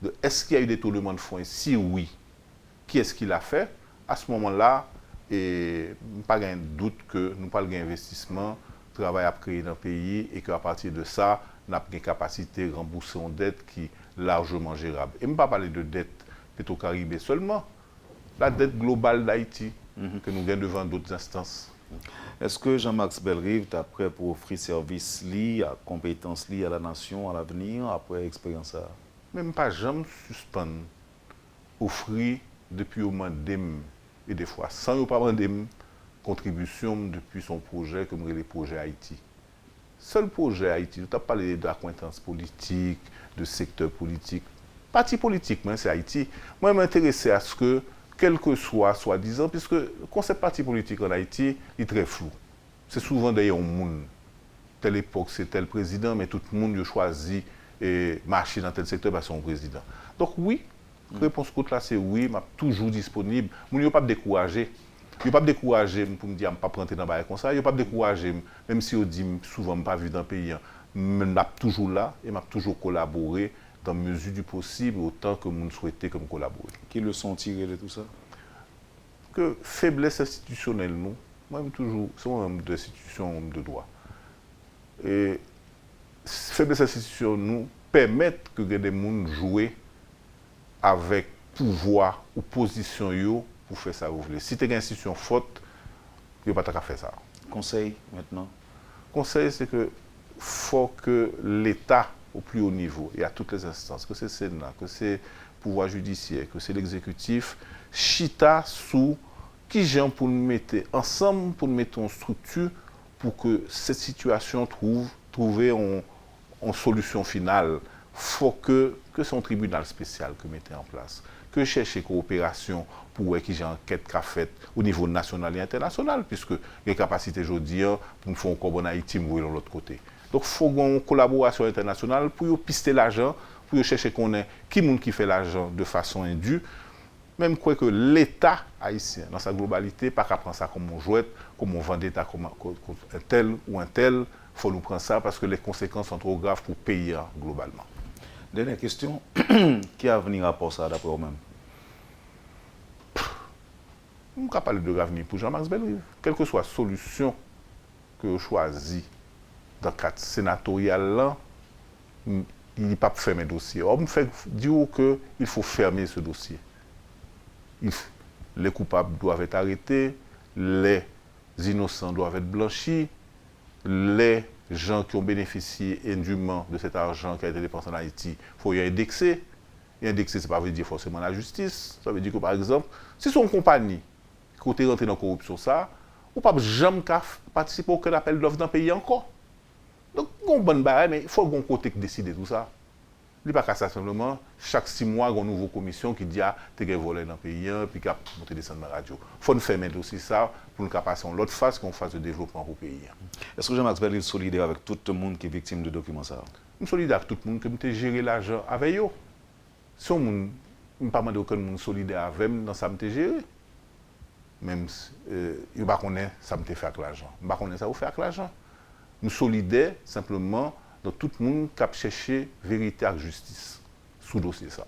de est-ce qu'il y a eu détournement de fonds et si oui, qui est-ce qui l'a fait, à ce moment-là, et pas de doute que nous parlons d'investissement, travail à créer dans le pays et qu'à partir de ça, nous avons une capacité de rembourser une dette qui est largement gérable. Et je ne pas parler de dette pétro-caribé seulement, la dette globale d'Haïti que nous gagnons devant d'autres instances. Est-ce que Jean-Max Bellerive est prêt pour offrir service à compétences à la nation à l'avenir après l'expérience? Même pas jamais suspendre, offrir depuis au moins et des fois sans pas demander contribution depuis son projet comme les projets Haïti. Seul projet Haïti, nous avons parlé de l'acquaintance politique, de secteur politique. Parti politique, c'est Haïti. Moi, je m'intéresse à ce que, quel que soit, soi-disant, puisque le concept parti politique en Haïti est très flou. C'est souvent d'ailleurs un monde. Telle époque, c'est tel président, mais tout le monde a choisi et marcher dans tel secteur parce que c'est un président. Donc oui, réponse courte là, c'est oui, je suis toujours disponible. Je ne vais pas me décourager. Je ne vais pas me décourager pour me dire que je ne vais pas rentrer dans le bail comme ça. Je ne vais pas me décourager, même si on dit souvent que je ne pas vu dans le pays. Je suis toujours là et je suis toujours collaboré dans la mesure du possible, autant que je souhaitais que je collabore. Quelles leçons tirées de tout ça? Que faiblesse institutionnelle, nous, moi, je toujours, c'est un homme d'institution, un homme de droit. Et faiblesse institutionnelle, nous, permettent que des gens jouent avec pouvoir ou position yo pour faire ça. Si tu as une institution faute, tu n'as pas qu'à faire ça. Conseil maintenant? Conseil, c'est que faut que l'État, au plus haut niveau, et à toutes les instances, que c'est le Sénat, que c'est le pouvoir judiciaire, que c'est l'exécutif, chita sous qui gens pour nous mettre ensemble, pour nous mettre en structure, pour que cette situation trouve une solution finale. Il faut que c'est un tribunal spécial que mettez en place, que chercher coopération pour qu'il y ait une enquête qu'a faite au niveau national et international, puisque les capacités aujourd'hui pour nous faire encore bon Haïti, nous de l'autre côté. Donc il faut une collaboration internationale pour pister l'argent, pour chercher qui fait l'argent de façon indue. Même quoi que l'État haïtien, dans sa globalité, pas qu'à prendre ça comme un jouet, comme un vendetta, comme un tel ou un tel, il faut nous prendre ça parce que les conséquences sont trop graves pour le pays globalement. Dernière question, qui a venir rapport ça d'après vous-même? On ne peut pas parler de l'avenir pour Jean-Max Bellerive. Quelle que soit la solution que vous choisissez dans le cadre sénatorial, il n'est pas fermé le dossier. On me fait dire qu'il faut fermer ce dossier. Les coupables doivent être arrêtés, les innocents doivent être blanchis, les gens qui ont bénéficié indûment de cet argent qui a été dépensé en Haïti, il faut y indexer. Et indexer, ça ne veut pas dire forcément la justice. Ça veut dire que, par exemple, si son compagnie, qui est rentrée dans la corruption, ça, ou pas jamais participer à aucun appel d'offres dans le pays encore. Donc, il y a une bonne barre, mais il faut qu'on côté qui décide tout ça. Il n'y a pas qu'à ça simplement, chaque 6 mois, il y a une nouvelle commission qui dit tu as volé dans le pays, puis qui a monté descendre dans la radio. Il faut nous faire aussi ça pour nous passer l'autre phase qu'on fasse de développement pour le pays. Est-ce que Jean-Max Bellrive est solidaire avec tout le monde qui est victime de documents ça? Je suis solidaire avec tout le monde qui a géré l'argent avec eux. Si on ne peut pas demander aucun monde solidaire avec moi, dans ça me géré. Même si je ne sais pas ça me fait avec l'argent. Je ne sais pas ça vous fait avec l'argent. Nous sommes solidaires simplement dans tout le monde qui a cherché vérité et justice sous dossier ça.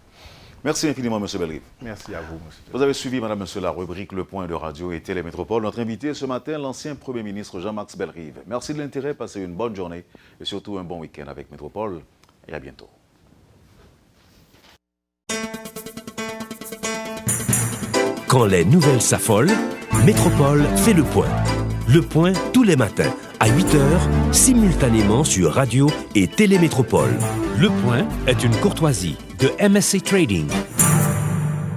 Merci infiniment, M. Bellrive. Merci à vous, monsieur. Vous avez suivi, madame, monsieur, la rubrique Le Point de Radio et Télémétropole. Notre invité ce matin, l'ancien Premier ministre Jean-Max Bellrive. Merci de l'intérêt, passez une bonne journée et surtout un bon week-end avec Métropole. Et à bientôt. Quand les nouvelles s'affolent, Métropole fait le point. Le point tous les matins à 8h, simultanément sur Radio et Télémétropole. Le point est une courtoisie de MSC Trading,